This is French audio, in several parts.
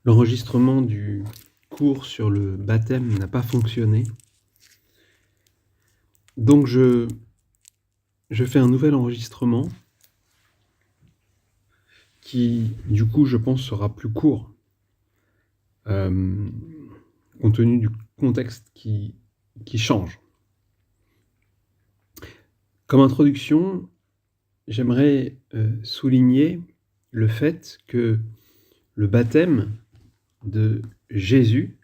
L'enregistrement du cours sur le baptême n'a pas fonctionné. Donc je fais un nouvel enregistrement qui, du coup, je pense, sera plus court, compte tenu du contexte qui change. Comme introduction, j'aimerais souligner le fait que le baptême de Jésus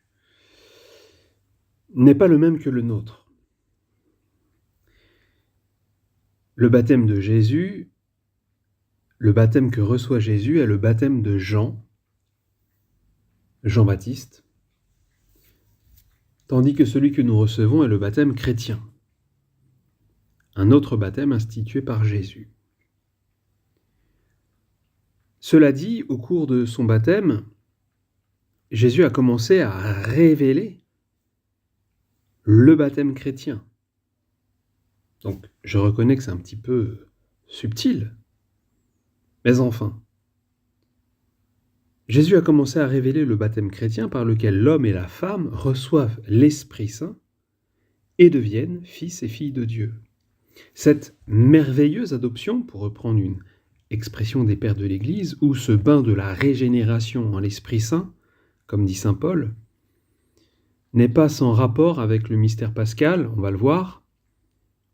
n'est pas le même que le nôtre. Le baptême de Jésus, le baptême que reçoit Jésus est le baptême de Jean-Baptiste, tandis que celui que nous recevons est le baptême chrétien, un autre baptême institué par Jésus. Cela dit, au cours de son baptême, Jésus a commencé à révéler le baptême chrétien. Donc, je reconnais que c'est un petit peu subtil, mais enfin, Jésus a commencé à révéler le baptême chrétien par lequel l'homme et la femme reçoivent l'Esprit Saint et deviennent fils et filles de Dieu. Cette merveilleuse adoption, pour reprendre une expression des pères de l'Église, ou ce bain de la régénération en l'Esprit Saint, comme dit saint Paul, n'est pas sans rapport avec le mystère pascal, on va le voir.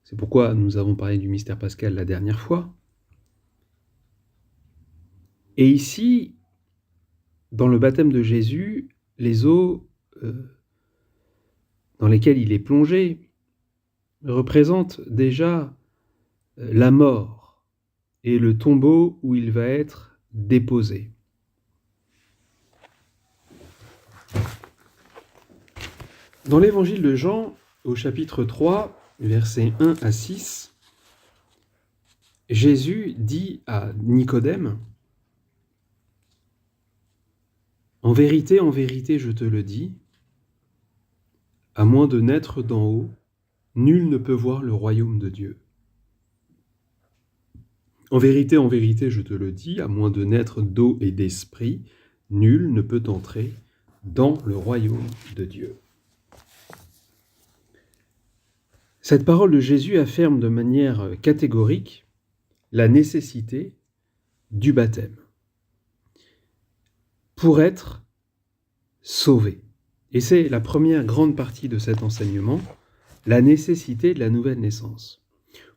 C'est pourquoi nous avons parlé du mystère pascal la dernière fois. Et ici, dans le baptême de Jésus, les eaux dans lesquelles il est plongé représentent déjà la mort et le tombeau où il va être déposé. Dans l'évangile de Jean, au chapitre 3, versets 1 à 6, Jésus dit à Nicodème : « En vérité, je te le dis, à moins de naître d'en haut, nul ne peut voir le royaume de Dieu. En vérité, je te le dis, à moins de naître d'eau et d'esprit, nul ne peut entrer dans le royaume de Dieu. » Cette parole de Jésus affirme de manière catégorique la nécessité du baptême pour être sauvé. Et c'est la première grande partie de cet enseignement, la nécessité de la nouvelle naissance.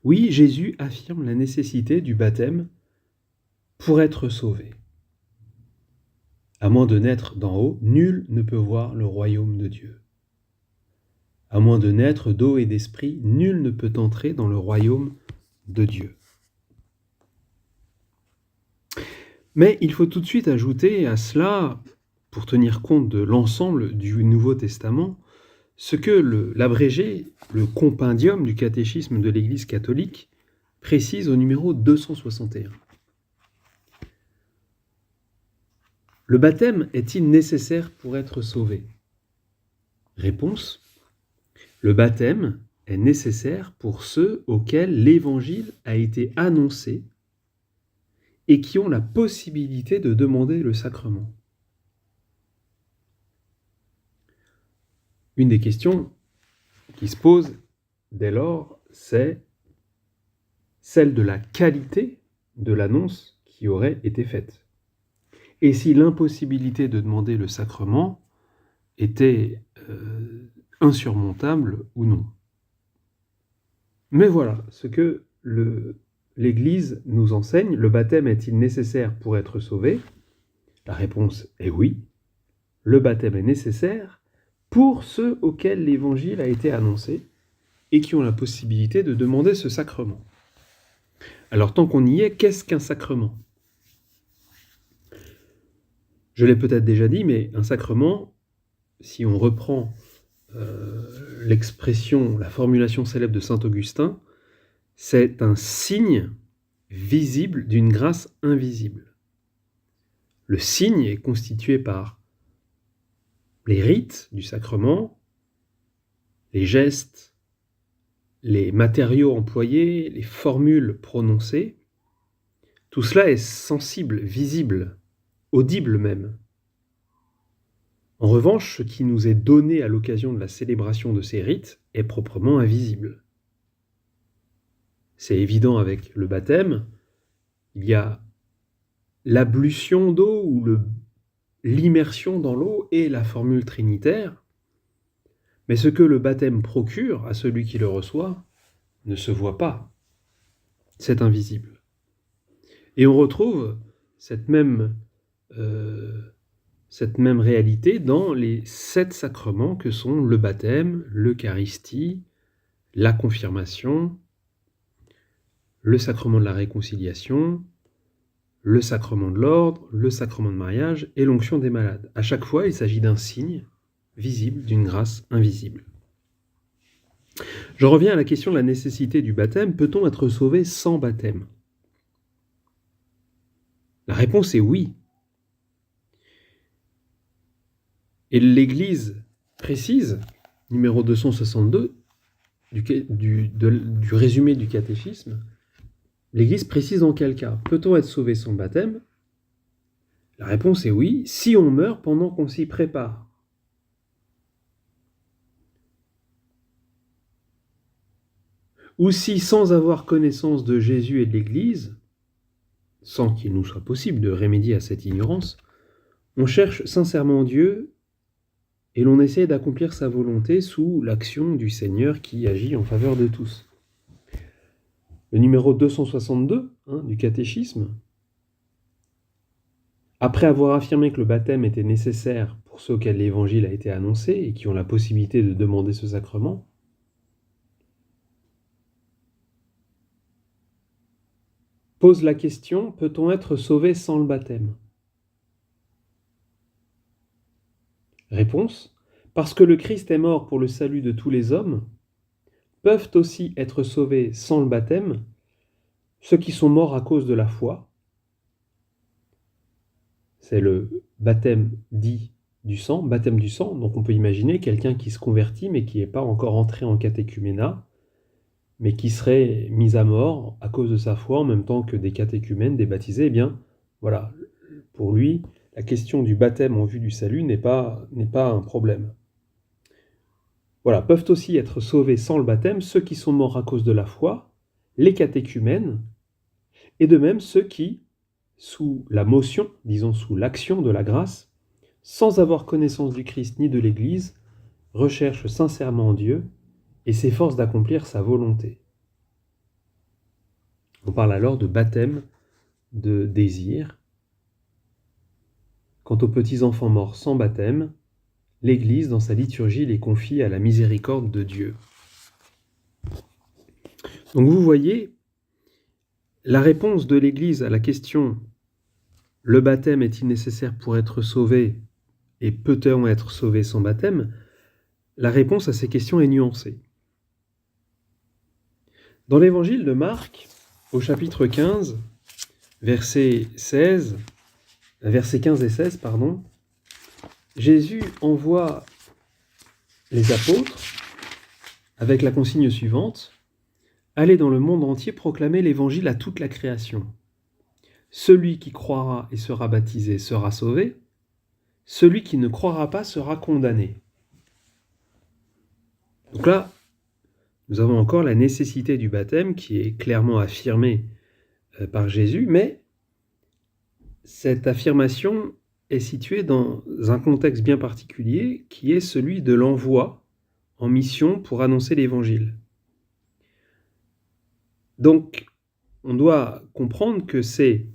Oui, Jésus affirme la nécessité du baptême pour être sauvé. À moins de naître d'en haut, nul ne peut voir le royaume de Dieu. À moins de naître d'eau et d'esprit, nul ne peut entrer dans le royaume de Dieu. Mais il faut tout de suite ajouter à cela, pour tenir compte de l'ensemble du Nouveau Testament, ce que l'abrégé, le compendium du catéchisme de l'Église catholique, précise au numéro 261. Le baptême est-il nécessaire pour être sauvé ? Réponse : le baptême est nécessaire pour ceux auxquels l'Évangile a été annoncé et qui ont la possibilité de demander le sacrement. Une des questions qui se pose dès lors, c'est celle de la qualité de l'annonce qui aurait été faite. Et si l'impossibilité de demander le sacrement était insurmontable ou non. Mais voilà ce que l'Église nous enseigne. Le baptême est-il nécessaire pour être sauvé ? La réponse est oui. Le baptême est nécessaire pour ceux auxquels l'Évangile a été annoncé et qui ont la possibilité de demander ce sacrement. Alors tant qu'on y est, qu'est-ce qu'un sacrement ? Je l'ai peut-être déjà dit, mais un sacrement, si on reprend l'expression, la formulation célèbre de saint Augustin, c'est un signe visible d'une grâce invisible. Le signe est constitué par les rites du sacrement, les gestes, les matériaux employés, les formules prononcées. Tout cela est sensible, visible, audible même. En revanche, ce qui nous est donné à l'occasion de la célébration de ces rites est proprement invisible. C'est évident avec le baptême, il y a l'ablution d'eau ou l'immersion dans l'eau et la formule trinitaire, mais ce que le baptême procure à celui qui le reçoit ne se voit pas, c'est invisible. Et on retrouve cette même réalité dans les 7 sacrements que sont le baptême, l'Eucharistie, la confirmation, le sacrement de la réconciliation, le sacrement de l'ordre, le sacrement de mariage et l'onction des malades. À chaque fois, il s'agit d'un signe visible d'une grâce invisible. Je reviens à la question de la nécessité du baptême. Peut-on être sauvé sans baptême ? La réponse est oui. Et l'Église précise, numéro 262, du résumé du catéchisme, l'Église précise dans quel cas. Peut-on être sauvé sans baptême ? La réponse est oui, si on meurt pendant qu'on s'y prépare. Ou si, sans avoir connaissance de Jésus et de l'Église, sans qu'il nous soit possible de remédier à cette ignorance, on cherche sincèrement Dieu et l'on essaie d'accomplir sa volonté sous l'action du Seigneur qui agit en faveur de tous. Le numéro 262 du catéchisme, après avoir affirmé que le baptême était nécessaire pour ceux auxquels l'évangile a été annoncé et qui ont la possibilité de demander ce sacrement, pose la question, peut-on être sauvé sans le baptême ? Réponse, parce que le Christ est mort pour le salut de tous les hommes, peuvent aussi être sauvés sans le baptême ceux qui sont morts à cause de la foi. C'est le baptême dit du sang, baptême du sang. Donc on peut imaginer quelqu'un qui se convertit mais qui n'est pas encore entré en catéchuménat, mais qui serait mis à mort à cause de sa foi en même temps que des catéchumènes, des baptisés. Eh bien, voilà, pour lui, la question du baptême en vue du salut n'est pas un problème. Voilà, peuvent aussi être sauvés sans le baptême ceux qui sont morts à cause de la foi, les catéchumènes, et de même ceux qui, sous la motion, disons sous l'action de la grâce, sans avoir connaissance du Christ ni de l'Église, recherchent sincèrement Dieu et s'efforcent d'accomplir sa volonté. On parle alors de baptême de désir. Quant aux petits enfants morts sans baptême, l'Église, dans sa liturgie, les confie à la miséricorde de Dieu. Donc vous voyez, la réponse de l'Église à la question « Le baptême est-il nécessaire pour être sauvé et peut-on être sauvé sans baptême ?» La réponse à ces questions est nuancée. Dans l'évangile de Marc, au chapitre 15, versets 15 et 16, Jésus envoie les apôtres avec la consigne suivante: « Allez dans le monde entier proclamer l'évangile à toute la création. Celui qui croira et sera baptisé sera sauvé, celui qui ne croira pas sera condamné. » Donc là, nous avons encore la nécessité du baptême qui est clairement affirmée par Jésus, mais cette affirmation est située dans un contexte bien particulier qui est celui de l'envoi en mission pour annoncer l'Évangile. Donc, on doit comprendre que c'est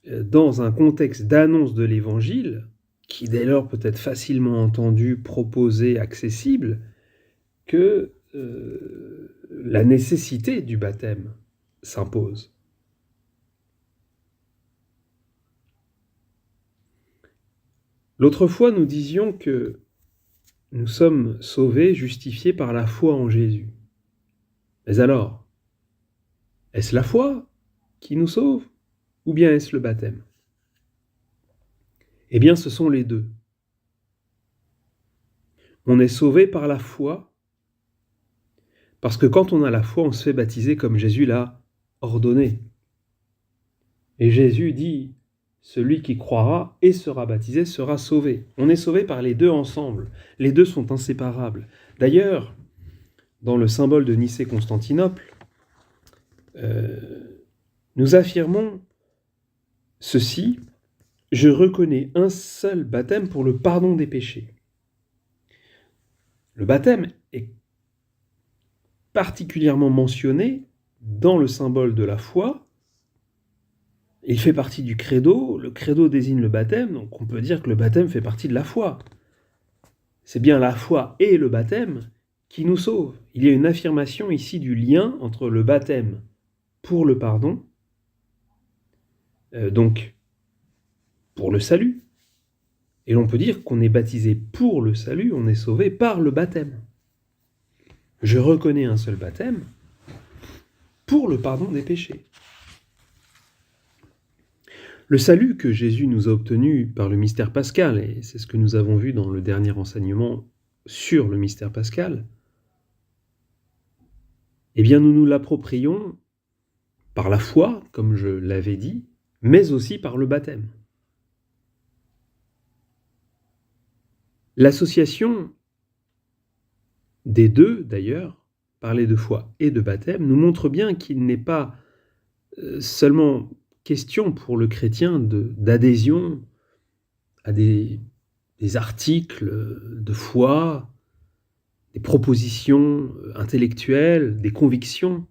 dans un contexte d'annonce de l'Évangile, qui dès lors peut être facilement entendu, proposé, accessible, que la nécessité du baptême s'impose. L'autre fois, nous disions que nous sommes sauvés, justifiés par la foi en Jésus. Mais alors, est-ce la foi qui nous sauve ou bien est-ce le baptême ? Eh bien, ce sont les deux. On est sauvé par la foi, parce que quand on a la foi, on se fait baptiser comme Jésus l'a ordonné. Et Jésus dit, celui qui croira et sera baptisé sera sauvé. On est sauvé par les deux ensemble. Les deux sont inséparables. D'ailleurs, dans le symbole de Nicée-Constantinople, nous affirmons ceci: je reconnais un seul baptême pour le pardon des péchés. Le baptême est particulièrement mentionné dans le symbole de la foi. Il fait partie du credo. Le credo désigne le baptême, donc on peut dire que le baptême fait partie de la foi. C'est bien la foi et le baptême qui nous sauvent. Il y a une affirmation ici du lien entre le baptême pour le pardon, donc pour le salut, et l'on peut dire qu'on est baptisé pour le salut, on est sauvé par le baptême. Je reconnais un seul baptême pour le pardon des péchés. Le salut que Jésus nous a obtenu par le mystère pascal, et c'est ce que nous avons vu dans le dernier enseignement sur le mystère pascal, eh bien nous nous l'approprions par la foi, comme je l'avais dit, mais aussi par le baptême. L'association des deux, d'ailleurs, parler de foi et de baptême, nous montre bien qu'il n'est pas seulement question pour le chrétien d'adhésion à des articles de foi, des propositions intellectuelles, des convictions,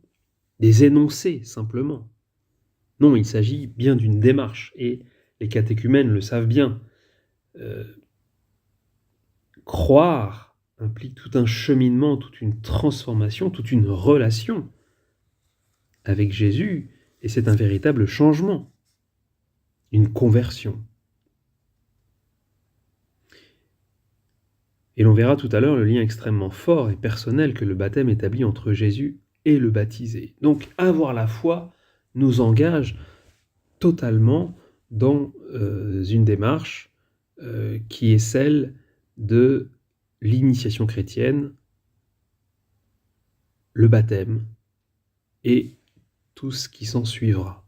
des énoncés simplement. Non, il s'agit bien d'une démarche, et les catéchumènes le savent bien. Croire implique tout un cheminement, toute une transformation, toute une relation avec Jésus, et c'est un véritable changement, une conversion. Et l'on verra tout à l'heure le lien extrêmement fort et personnel que le baptême établit entre Jésus et le baptisé. Donc avoir la foi nous engage totalement dans une démarche qui est celle de l'initiation chrétienne, le baptême et tout ce qui s'en suivra.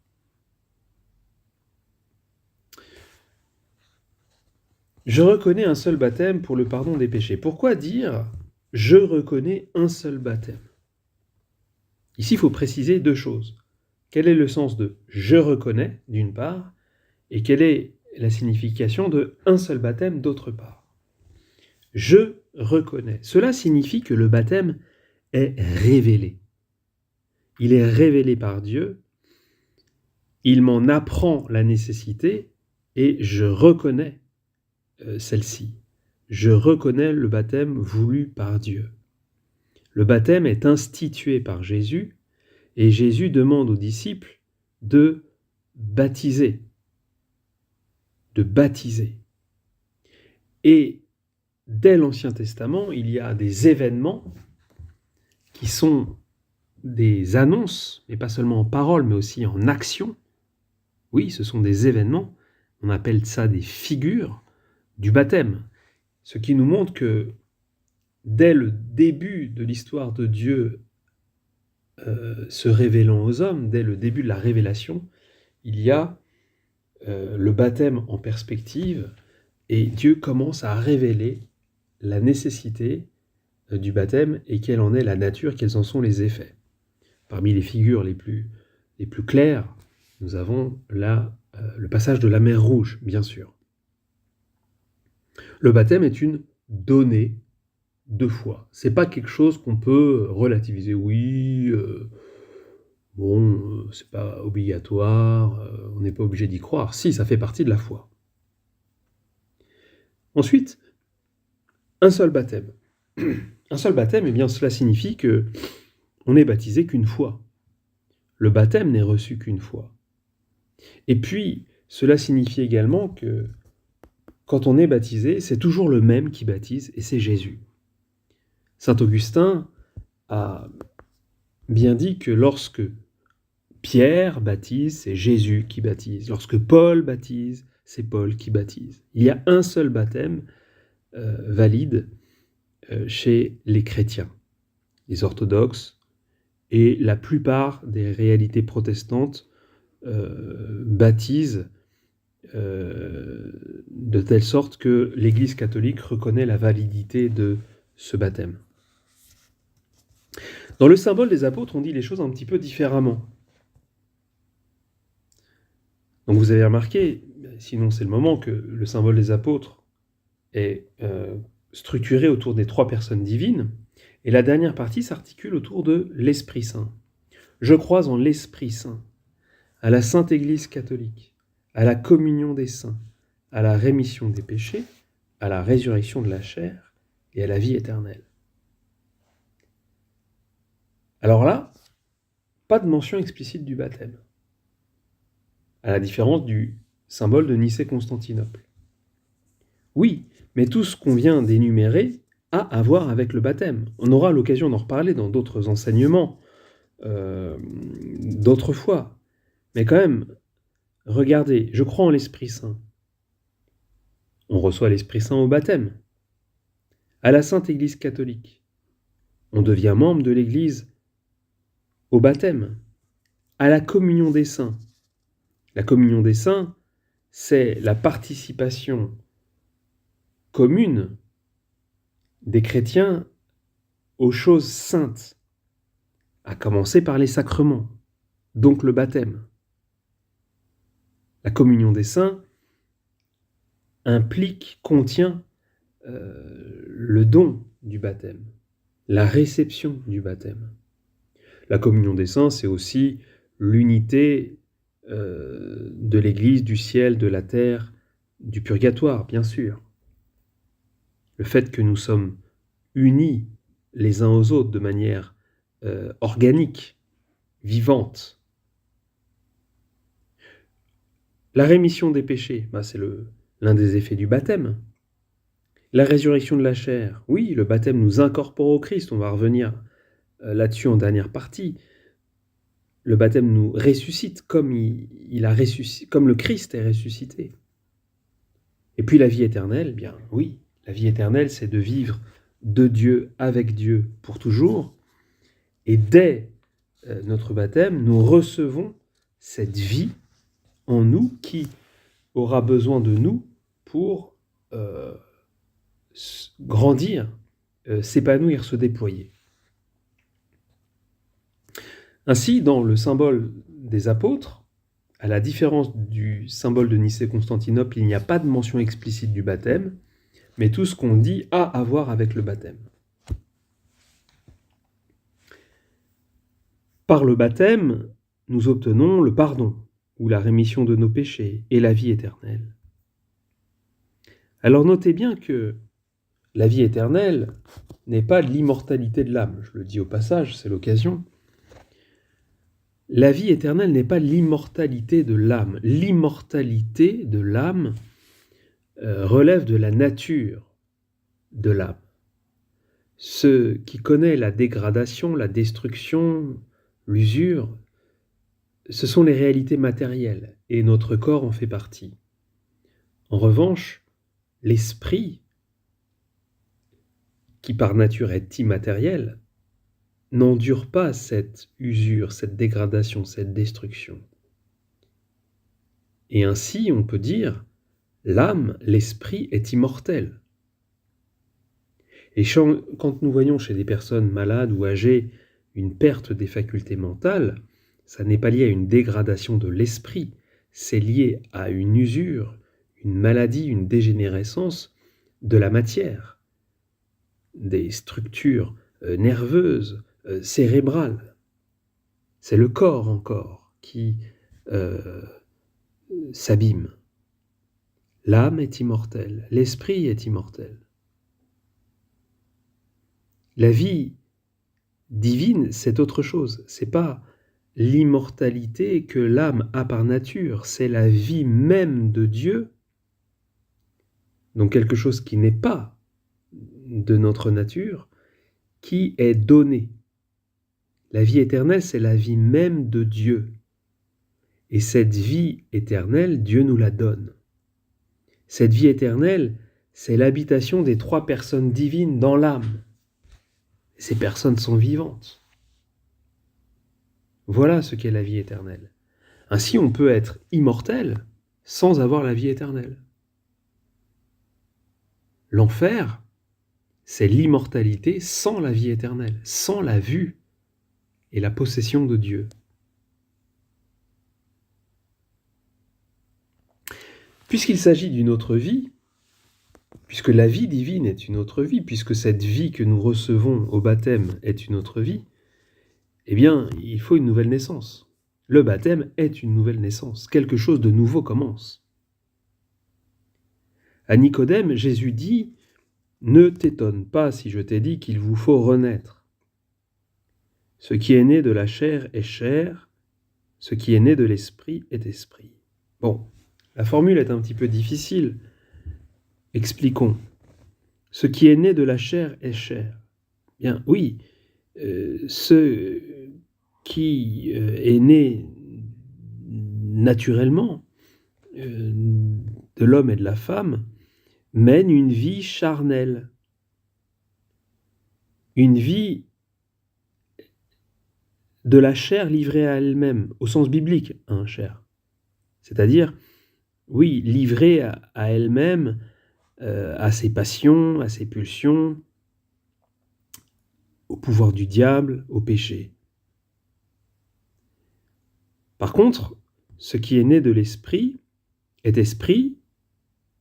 Je reconnais un seul baptême pour le pardon des péchés. Pourquoi dire « je reconnais un seul baptême » ? Ici, il faut préciser deux choses. Quel est le sens de « je reconnais » d'une part, et quelle est la signification de « un seul baptême » d'autre part. Je reconnais. Cela signifie que le baptême est révélé. Il est révélé par Dieu, il m'en apprend la nécessité et je reconnais celle-ci. Je reconnais le baptême voulu par Dieu. Le baptême est institué par Jésus et Jésus demande aux disciples de baptiser. Et dès l'Ancien Testament, il y a des événements qui sont des annonces, et pas seulement en parole, mais aussi en action. Oui, ce sont des événements, on appelle ça des figures du baptême, ce qui nous montre que dès le début de l'histoire de Dieu se révélant aux hommes, dès le début de la révélation, il y a le baptême en perspective, et Dieu commence à révéler la nécessité du baptême et quelle en est la nature, quels en sont les effets. Parmi les figures les plus claires, nous avons là le passage de la mer Rouge, bien sûr. Le baptême est une donnée de foi. C'est pas quelque chose qu'on peut relativiser. Oui, c'est pas obligatoire, on n'est pas obligé d'y croire. Si, ça fait partie de la foi. Ensuite, un seul baptême. Un seul baptême, eh bien, cela signifie que on n'est baptisé qu'une fois. Le baptême n'est reçu qu'une fois. Et puis, cela signifie également que quand on est baptisé, c'est toujours le même qui baptise, et c'est Jésus. Saint Augustin a bien dit que lorsque Pierre baptise, c'est Jésus qui baptise. Lorsque Paul baptise, c'est Paul qui baptise. Il y a un seul baptême valide chez les chrétiens, les orthodoxes, et la plupart des réalités protestantes baptisent de telle sorte que l'Église catholique reconnaît la validité de ce baptême. Dans le symbole des apôtres, on dit les choses un petit peu différemment. Donc vous avez remarqué, sinon c'est le moment, que le symbole des apôtres est structuré autour des 3 personnes divines, et la dernière partie s'articule autour de l'Esprit Saint. Je crois en l'Esprit Saint, à la Sainte Église catholique, à la communion des saints, à la rémission des péchés, à la résurrection de la chair et à la vie éternelle. Alors là, pas de mention explicite du baptême, à la différence du symbole de Nicée-Constantinople. Oui, mais tout ce qu'on vient d'énumérer a à voir avec le baptême. On aura l'occasion d'en reparler dans d'autres enseignements, d'autres fois. Mais quand même, regardez, je crois en l'Esprit Saint. On reçoit l'Esprit Saint au baptême. À la Sainte Église catholique, on devient membre de l'Église au baptême. À la communion des saints. La communion des saints, c'est la participation commune des chrétiens aux choses saintes, à commencer par les sacrements, donc le baptême. La communion des saints contient le don du baptême, la réception du baptême. La communion des saints, c'est aussi l'unité de l'Église, du ciel, de la terre, du purgatoire, bien sûr. Le fait que nous sommes unis les uns aux autres de manière organique, vivante. La rémission des péchés, c'est l'un des effets du baptême. La résurrection de la chair, oui, le baptême nous incorpore au Christ, on va revenir là-dessus en dernière partie. Le baptême nous ressuscite comme comme le Christ est ressuscité. Et puis la vie éternelle, bien oui, la vie éternelle, c'est de vivre de Dieu, avec Dieu, pour toujours. Et dès notre baptême, nous recevons cette vie en nous qui aura besoin de nous pour grandir, s'épanouir, se déployer. Ainsi, dans le symbole des apôtres, à la différence du symbole de Nicée-Constantinople, il n'y a pas de mention explicite du baptême, mais tout ce qu'on dit a à voir avec le baptême. Par le baptême, nous obtenons le pardon, ou la rémission de nos péchés, et la vie éternelle. Alors notez bien que la vie éternelle n'est pas l'immortalité de l'âme. Je le dis au passage, c'est l'occasion. La vie éternelle n'est pas l'immortalité de l'âme. L'immortalité de l'âme relève de la nature de l'âme. Ce qui connaît la dégradation, la destruction, l'usure, ce sont les réalités matérielles, et notre corps en fait partie. En revanche, l'esprit, qui par nature est immatériel, n'endure pas cette usure, cette dégradation, cette destruction. Et ainsi, on peut dire, l'âme, l'esprit est immortel. Et quand nous voyons chez des personnes malades ou âgées une perte des facultés mentales, ça n'est pas lié à une dégradation de l'esprit, c'est lié à une usure, une maladie, une dégénérescence de la matière, des structures nerveuses, cérébrales. C'est le corps encore qui s'abîme. L'âme est immortelle, l'esprit est immortel. La vie divine, c'est autre chose. C'est pas l'immortalité que l'âme a par nature, c'est la vie même de Dieu, donc quelque chose qui n'est pas de notre nature, qui est donnée. La vie éternelle, c'est la vie même de Dieu. Et cette vie éternelle, Dieu nous la donne. Cette vie éternelle, c'est l'habitation des 3 personnes divines dans l'âme. Ces personnes sont vivantes. Voilà ce qu'est la vie éternelle. Ainsi, on peut être immortel sans avoir la vie éternelle. L'enfer, c'est l'immortalité sans la vie éternelle, sans la vue et la possession de Dieu. Puisqu'il s'agit d'une autre vie, puisque la vie divine est une autre vie, puisque cette vie que nous recevons au baptême est une autre vie, eh bien, il faut une nouvelle naissance. Le baptême est une nouvelle naissance. Quelque chose de nouveau commence. À Nicodème, Jésus dit « Ne t'étonne pas si je t'ai dit qu'il vous faut renaître. Ce qui est né de la chair est chair, ce qui est né de l'esprit est esprit. » Bon, la formule est un petit peu difficile. Expliquons. Ce qui est né de la chair est chair. Bien, oui, ce qui est né naturellement de l'homme et de la femme mène une vie charnelle, une vie de la chair livrée à elle-même, au sens biblique, chair. C'est-à-dire, oui, livrée à elle-même, à ses passions, à ses pulsions, au pouvoir du diable, au péché. Par contre, ce qui est né de l'esprit est esprit,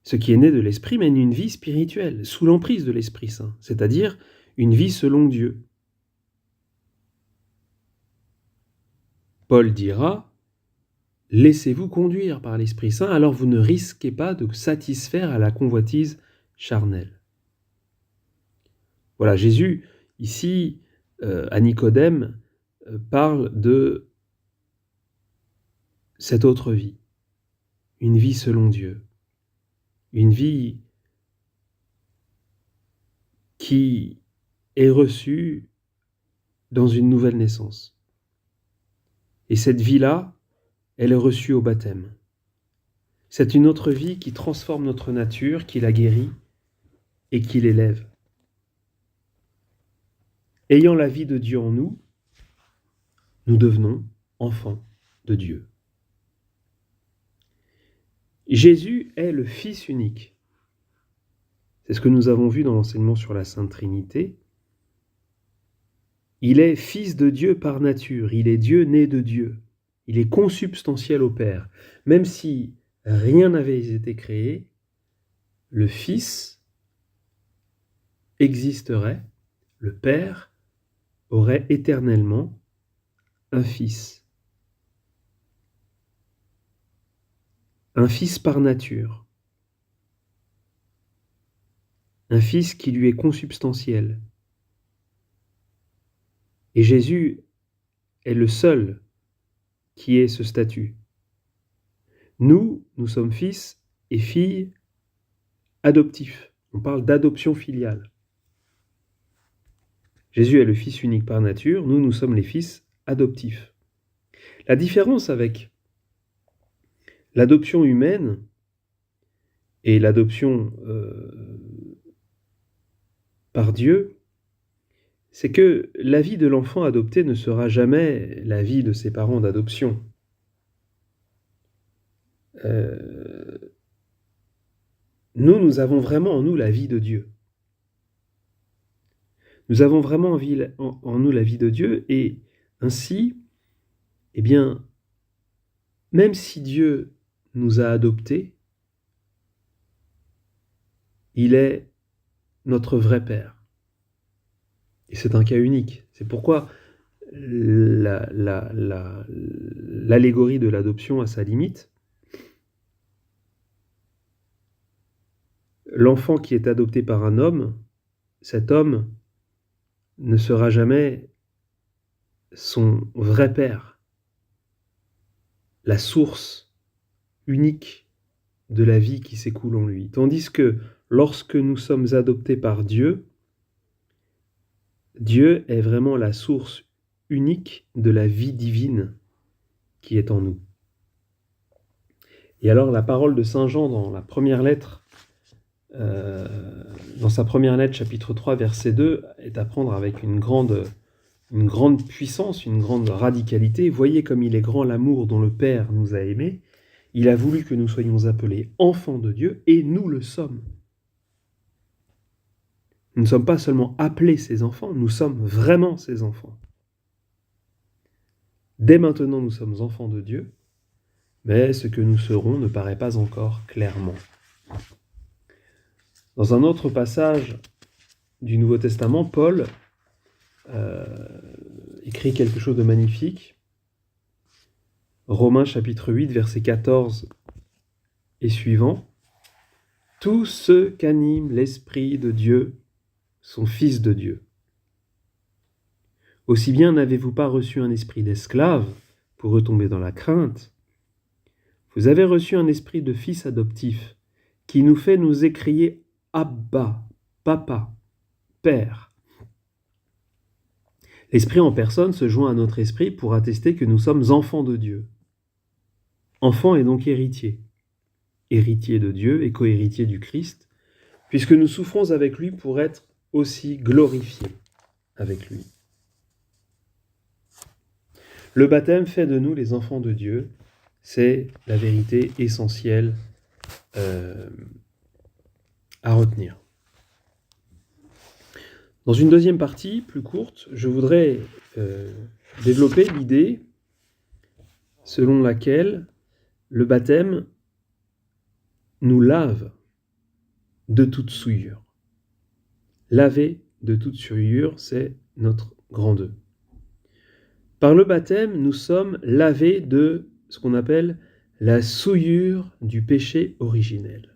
ce qui est né de l'esprit mène une vie spirituelle, sous l'emprise de l'Esprit Saint, c'est-à-dire une vie selon Dieu. Paul dira « Laissez-vous conduire par l'Esprit Saint, alors vous ne risquez pas de satisfaire à la convoitise charnelle. » Voilà, Jésus, ici, à Nicodème, parle de cette autre vie, une vie selon Dieu, une vie qui est reçue dans une nouvelle naissance. Et cette vie-là, elle est reçue au baptême. C'est une autre vie qui transforme notre nature, qui la guérit et qui l'élève. Ayant la vie de Dieu en nous, nous devenons enfants de Dieu. Jésus est le Fils unique. C'est ce que nous avons vu dans l'enseignement sur la Sainte Trinité. Il est Fils de Dieu par nature, il est Dieu né de Dieu. Il est consubstantiel au Père. Même si rien n'avait été créé, le Fils existerait, le Père aurait éternellement un Fils. Un Fils par nature. Un Fils qui lui est consubstantiel. Et Jésus est le seul qui ait ce statut. Nous sommes fils et filles adoptifs. On parle d'adoption filiale. Jésus est le Fils unique par nature, nous sommes les fils adoptifs. La différence avec l'adoption humaine et l'adoption par Dieu, c'est que la vie de l'enfant adopté ne sera jamais la vie de ses parents d'adoption. Nous avons vraiment en nous la vie de Dieu. Nous avons vraiment en nous la vie de Dieu, et ainsi, eh bien, même si Dieu nous a adoptés, il est notre vrai Père. Et c'est un cas unique. C'est pourquoi l'allégorie de l'adoption a sa limite. L'enfant qui est adopté par un homme, cet homme ne sera jamais son vrai père, la source unique de la vie qui s'écoule en lui. Tandis que lorsque nous sommes adoptés par Dieu, Dieu est vraiment la source unique de la vie divine qui est en nous. Et alors la parole de Saint Jean dans la première lettre, dans sa première lettre, chapitre 3, verset 2, est à prendre avec une grande puissance, une grande radicalité. Voyez comme il est grand l'amour dont le Père nous a aimés, Il a voulu que nous soyons appelés enfants de Dieu, et nous le sommes. Nous ne sommes pas seulement appelés ses enfants, nous sommes vraiment ses enfants. Dès maintenant, nous sommes enfants de Dieu, mais ce que nous serons ne paraît pas encore clairement. Dans un autre passage du Nouveau Testament, Paul écrit quelque chose de magnifique. Romains chapitre 8, verset 14 et suivant. « Tous ceux qu'anime l'Esprit de Dieu sont fils de Dieu. Aussi bien n'avez-vous pas reçu un esprit d'esclave pour retomber dans la crainte. Vous avez reçu un esprit de fils adoptif qui nous fait nous écrier « Abba, Papa, Père ». L'Esprit en personne se joint à notre esprit pour attester que nous sommes enfants de Dieu. Enfant est donc héritier. Héritier de Dieu et co-héritier du Christ, puisque nous souffrons avec lui pour être aussi glorifiés avec lui. Le baptême fait de nous les enfants de Dieu, c'est la vérité essentielle à retenir. Dans une deuxième partie, plus courte, je voudrais développer l'idée selon laquelle le baptême nous lave de toute souillure. Laver de toute souillure, c'est notre grand 2. Par le baptême, nous sommes lavés de ce qu'on appelle la souillure du péché originel.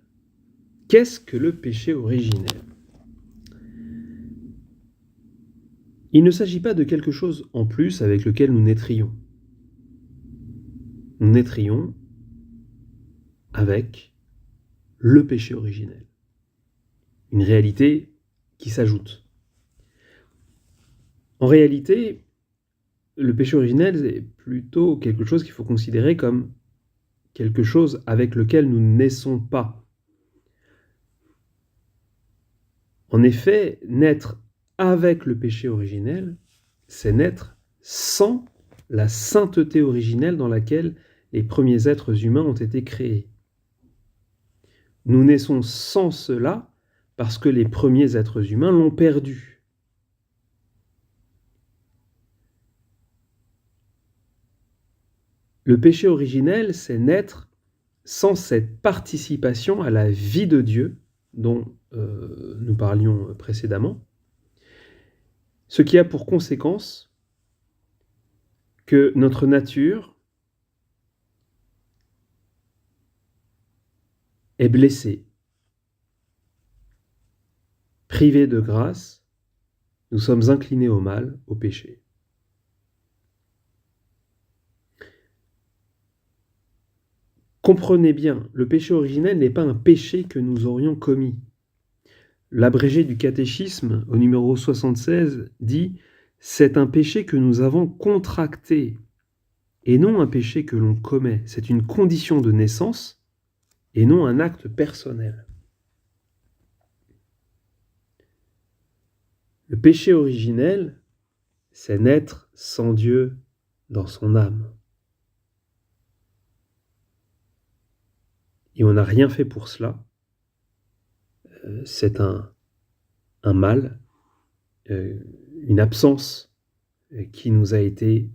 Qu'est-ce que le péché originel ? Il ne s'agit pas de quelque chose en plus avec lequel nous naîtrions. Nous naîtrions avec le péché originel. Une réalité qui s'ajoute. En réalité, le péché originel est plutôt quelque chose qu'il faut considérer comme quelque chose avec lequel nous ne naissons pas. En effet, naître avec le péché originel, c'est naître sans la sainteté originelle dans laquelle les premiers êtres humains ont été créés. Nous naissons sans cela parce que les premiers êtres humains l'ont perdu. Le péché originel, c'est naître sans cette participation à la vie de Dieu dont nous parlions précédemment, ce qui a pour conséquence que notre nature est blessée, privée de grâce, nous sommes inclinés au mal, au péché. Comprenez bien, le péché originel n'est pas un péché que nous aurions commis. L'abrégé du catéchisme, au numéro 76, dit « C'est un péché que nous avons contracté, et non un péché que l'on commet. C'est une condition de naissance, et non un acte personnel. » Le péché originel, c'est naître sans Dieu dans son âme. Et on n'a rien fait pour cela. C'est un mal, une absence qui nous a été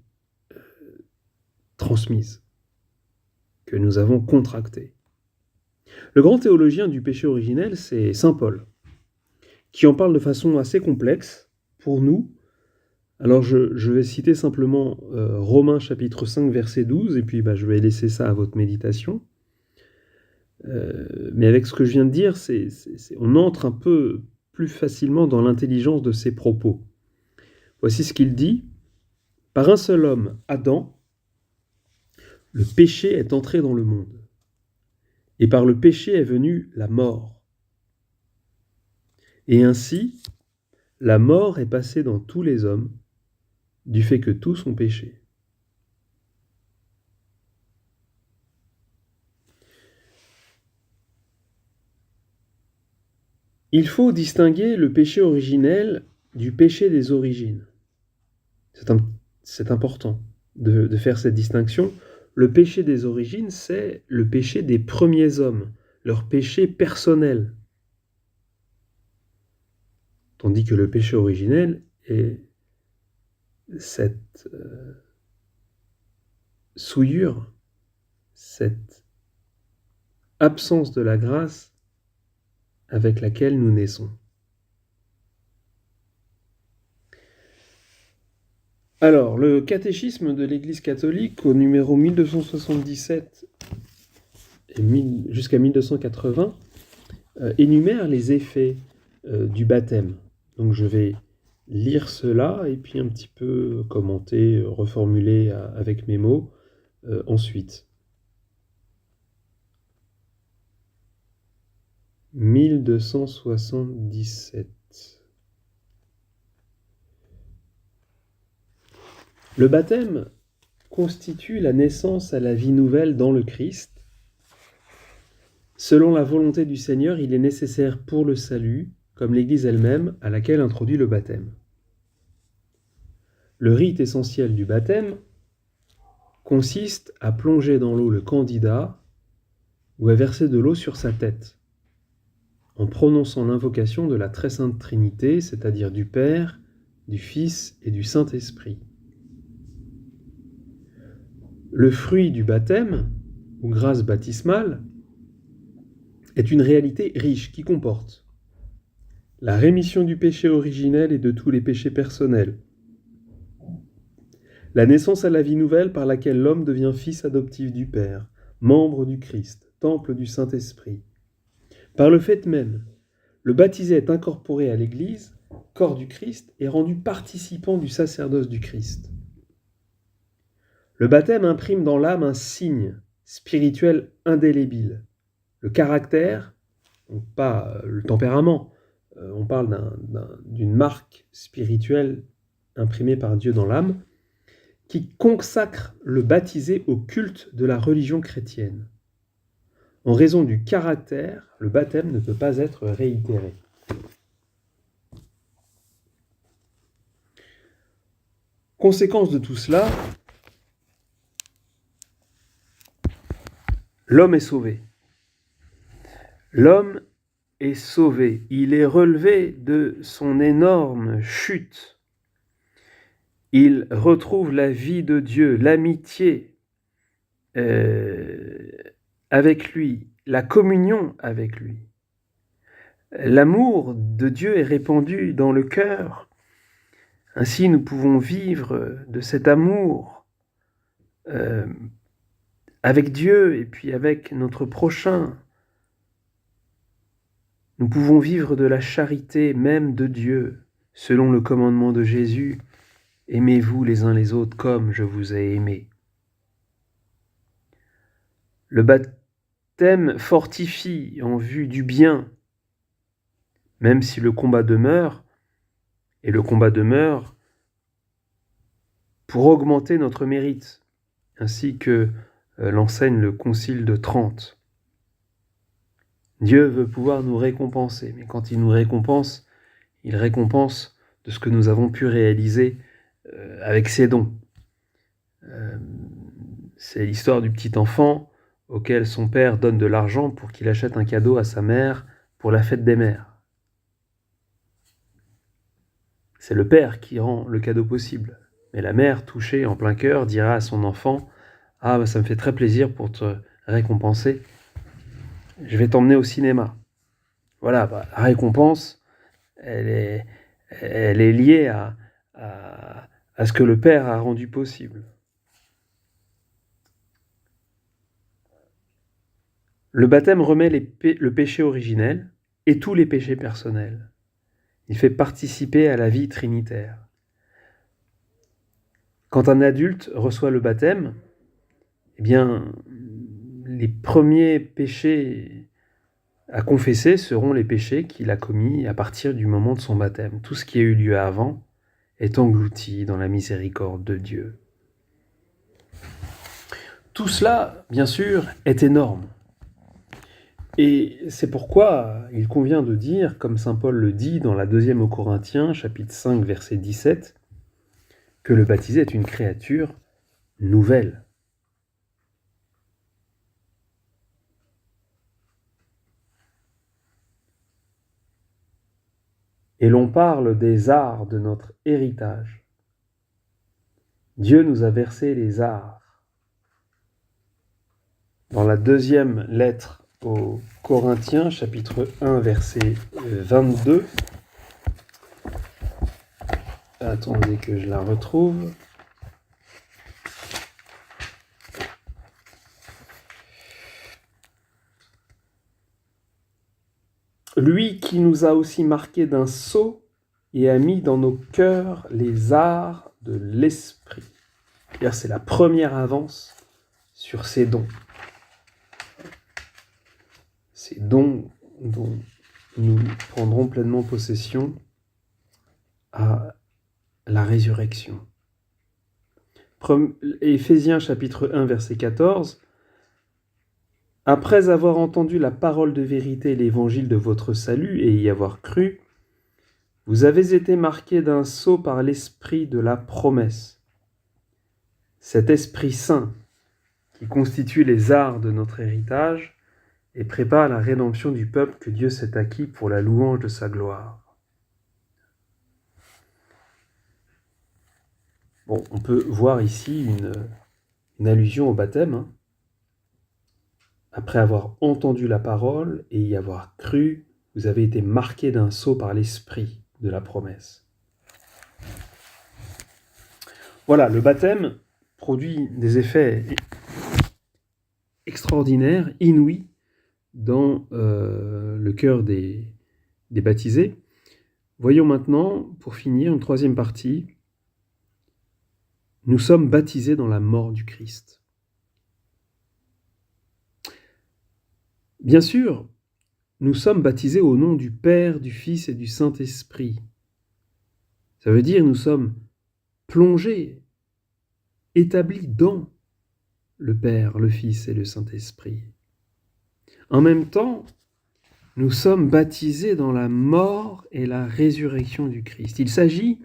transmise, que nous avons contractée. Le grand théologien du péché originel, c'est saint Paul, qui en parle de façon assez complexe pour nous. Alors je vais citer simplement Romains chapitre 5, verset 12, et puis je vais laisser ça à votre méditation. Mais avec ce que je viens de dire, on entre un peu plus facilement dans l'intelligence de ses propos. Voici ce qu'il dit. « Par un seul homme, Adam, le péché est entré dans le monde. Et par le péché est venue la mort. Et ainsi, la mort est passée dans tous les hommes, du fait que tous ont péché. » Il faut distinguer le péché originel du péché des origines. C'est important de faire cette distinction. Le péché des origines, c'est le péché des premiers hommes, leur péché personnel. Tandis que le péché originel est cette souillure, cette absence de la grâce avec laquelle nous naissons. Alors, le catéchisme de l'Église catholique, au numéro 1277 jusqu'à 1280, énumère les effets du baptême. Donc je vais lire cela et puis un petit peu commenter, reformuler avec mes mots ensuite. 1277. Le baptême constitue la naissance à la vie nouvelle dans le Christ. Selon la volonté du Seigneur, il est nécessaire pour le salut, comme l'Église elle-même, à laquelle introduit le baptême. Le rite essentiel du baptême consiste à plonger dans l'eau le candidat ou à verser de l'eau sur sa tête, en prononçant l'invocation de la très sainte Trinité, c'est-à-dire du Père, du Fils et du Saint-Esprit. Le fruit du baptême, ou grâce baptismale, est une réalité riche qui comporte la rémission du péché originel et de tous les péchés personnels, la naissance à la vie nouvelle par laquelle l'homme devient fils adoptif du Père, membre du Christ, temple du Saint-Esprit. Par le fait même, le baptisé est incorporé à l'Église, corps du Christ, et rendu participant du sacerdoce du Christ. Le baptême imprime dans l'âme un signe spirituel indélébile. Le caractère, donc pas le tempérament, on parle d'une marque spirituelle imprimée par Dieu dans l'âme, qui consacre le baptisé au culte de la religion chrétienne. En raison du caractère, le baptême ne peut pas être réitéré. Conséquence de tout cela, l'homme est sauvé. L'homme est sauvé. Il est relevé de son énorme chute. Il retrouve la vie de Dieu, l'amitié avec lui, la communion avec lui. L'amour de Dieu est répandu dans le cœur. Ainsi, nous pouvons vivre de cet amour avec Dieu et puis avec notre prochain. Nous pouvons vivre de la charité même de Dieu, selon le commandement de Jésus. Aimez-vous les uns les autres comme je vous ai aimés. Le baptême fortifie en vue du bien, même si le combat demeure, et le combat demeure pour augmenter notre mérite, ainsi que l'enseigne le Concile de Trente. Dieu veut pouvoir nous récompenser, mais quand il nous récompense, il récompense de ce que nous avons pu réaliser avec ses dons. C'est l'histoire du petit enfant auquel son père donne de l'argent pour qu'il achète un cadeau à sa mère pour la fête des mères. C'est le père qui rend le cadeau possible. Mais la mère, touchée en plein cœur, dira à son enfant « Ah, ça me fait très plaisir pour te récompenser. Je vais t'emmener au cinéma. » Voilà, la récompense, elle est liée à ce que le Père a rendu possible. Le baptême remet le péché originel et tous les péchés personnels. Il fait participer à la vie trinitaire. Quand un adulte reçoit le baptême, eh bien, les premiers péchés à confesser seront les péchés qu'il a commis à partir du moment de son baptême. Tout ce qui a eu lieu avant est englouti dans la miséricorde de Dieu. Tout cela, bien sûr, est énorme. Et c'est pourquoi il convient de dire, comme saint Paul le dit dans la 2e aux Corinthiens, chapitre 5, verset 17, que le baptisé est une créature nouvelle. et l'on parle des arts de notre héritage. Dieu nous a versé les arts. Dans la deuxième lettre aux Corinthiens, chapitre 1, verset 22, attendez que je la retrouve. Lui qui nous a aussi marqués d'un sceau et a mis dans nos cœurs les arts de l'esprit. C'est la première avance sur ces dons. Ces dons dont nous prendrons pleinement possession à la résurrection. Éphésiens chapitre 1 verset 14. Après avoir entendu la parole de vérité et l'évangile de votre salut et y avoir cru, vous avez été marqués d'un sceau par l'esprit de la promesse. Cet Esprit Saint qui constitue les arts de notre héritage et prépare la rédemption du peuple que Dieu s'est acquis pour la louange de sa gloire. Bon, on peut voir ici une allusion au baptême. Après avoir entendu la parole et y avoir cru, vous avez été marqués d'un sceau par l'esprit de la promesse. Voilà, le baptême produit des effets extraordinaires, inouïs, dans le cœur des baptisés. Voyons maintenant, pour finir, une troisième partie. Nous sommes baptisés dans la mort du Christ. Bien sûr, nous sommes baptisés au nom du Père, du Fils et du Saint-Esprit. Ça veut dire nous sommes plongés, établis dans le Père, le Fils et le Saint-Esprit. En même temps, nous sommes baptisés dans la mort et la résurrection du Christ. Il s'agit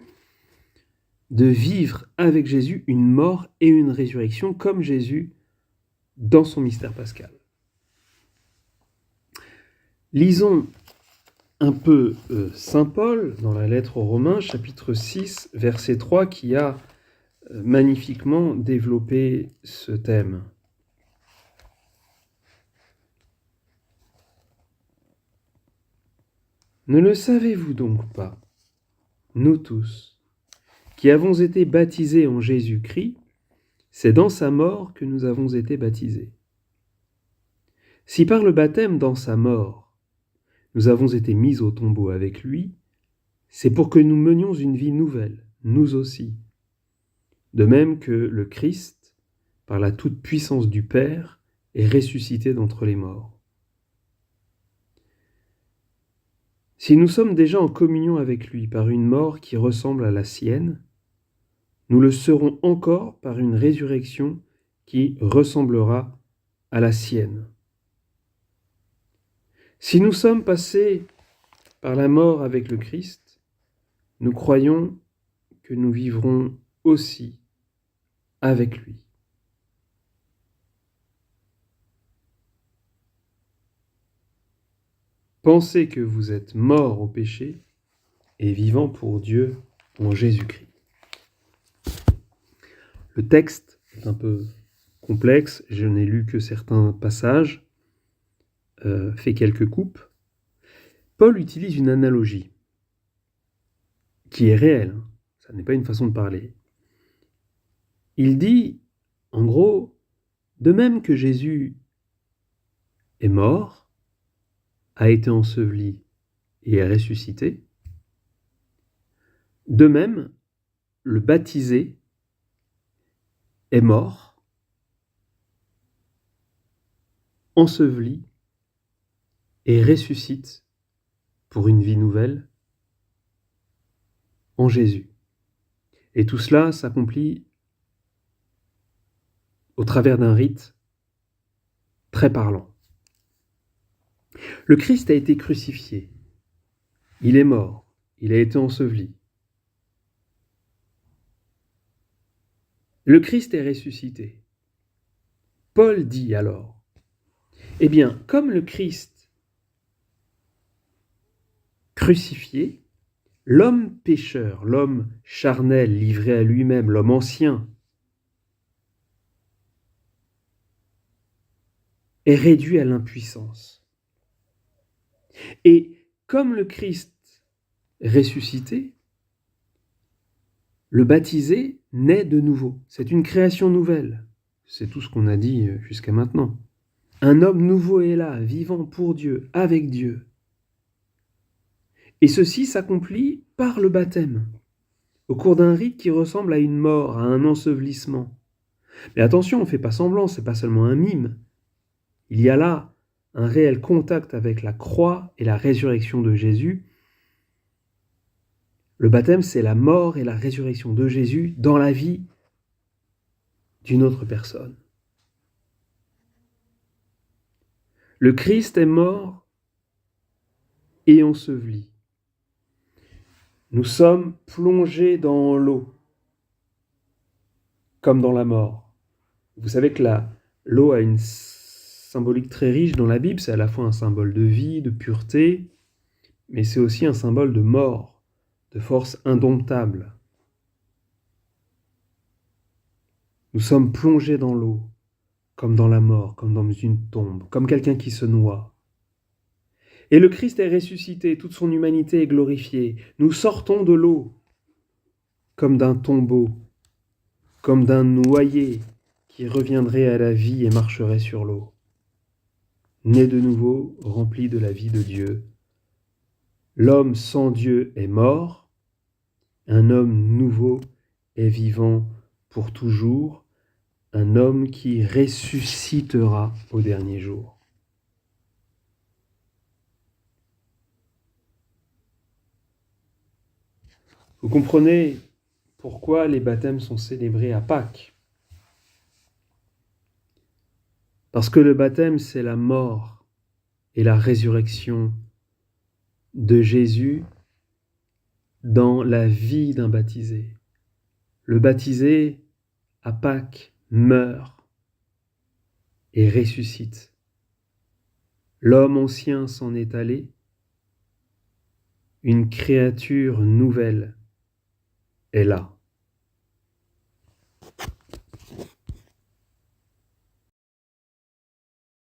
de vivre avec Jésus une mort et une résurrection comme Jésus dans son mystère pascal. Lisons un peu Saint Paul dans la lettre aux Romains, chapitre 6, verset 3, qui a magnifiquement développé ce thème. Ne le savez-vous donc pas, nous tous, qui avons été baptisés en Jésus-Christ, c'est dans sa mort que nous avons été baptisés. Si par le baptême dans sa mort, nous avons été mis au tombeau avec lui, c'est pour que nous menions une vie nouvelle, nous aussi. De même que le Christ, par la toute-puissance du Père, est ressuscité d'entre les morts. Si nous sommes déjà en communion avec lui par une mort qui ressemble à la sienne, nous le serons encore par une résurrection qui ressemblera à la sienne. Si nous sommes passés par la mort avec le Christ, nous croyons que nous vivrons aussi avec lui. Pensez que vous êtes morts au péché et vivants pour Dieu en Jésus-Christ. Le texte est un peu complexe, je n'ai lu que certains passages, fait quelques coupes. Paul utilise une analogie qui est réelle, ça n'est pas une façon de parler. Il dit, en gros, de même que Jésus est mort, a été enseveli et est ressuscité, de même, le baptisé est mort, enseveli et ressuscite pour une vie nouvelle en Jésus. Et tout cela s'accomplit au travers d'un rite très parlant. Le Christ a été crucifié, il est mort, il a été enseveli. Le Christ est ressuscité. Paul dit alors, eh bien, comme le Christ crucifié L'homme pécheur, l'homme charnel, livré à lui-même, l'homme ancien, est réduit à l'impuissance. Et comme le Christ ressuscité, le baptisé naît de nouveau. C'est une création nouvelle. C'est tout ce qu'on a dit jusqu'à maintenant. Un homme nouveau est là, vivant pour Dieu, avec Dieu. Et ceci s'accomplit par le baptême, au cours d'un rite qui ressemble à une mort, à un ensevelissement. Mais attention, on ne fait pas semblant, c'est pas seulement un mime. Il y a là un réel contact avec la croix et la résurrection de Jésus. Le baptême, c'est la mort et la résurrection de Jésus dans la vie d'une autre personne. Le Christ est mort et enseveli. Nous sommes plongés dans l'eau, comme dans la mort. Vous savez que l'eau a une symbolique très riche dans la Bible. C'est à la fois un symbole de vie, de pureté, mais c'est aussi un symbole de mort, de force indomptable. Nous sommes plongés dans l'eau, comme dans la mort, comme dans une tombe, comme quelqu'un qui se noie. Et le Christ est ressuscité, toute son humanité est glorifiée. Nous sortons de l'eau, comme d'un tombeau, comme d'un noyé qui reviendrait à la vie et marcherait sur l'eau. Né de nouveau, rempli de la vie de Dieu. L'homme sans Dieu est mort, un homme nouveau est vivant pour toujours, un homme qui ressuscitera au dernier jour. Vous comprenez pourquoi les baptêmes sont célébrés à Pâques. Parce que le baptême, c'est la mort et la résurrection de Jésus dans la vie d'un baptisé. Le baptisé, à Pâques, meurt et ressuscite. L'homme ancien s'en est allé, une créature nouvelle est là.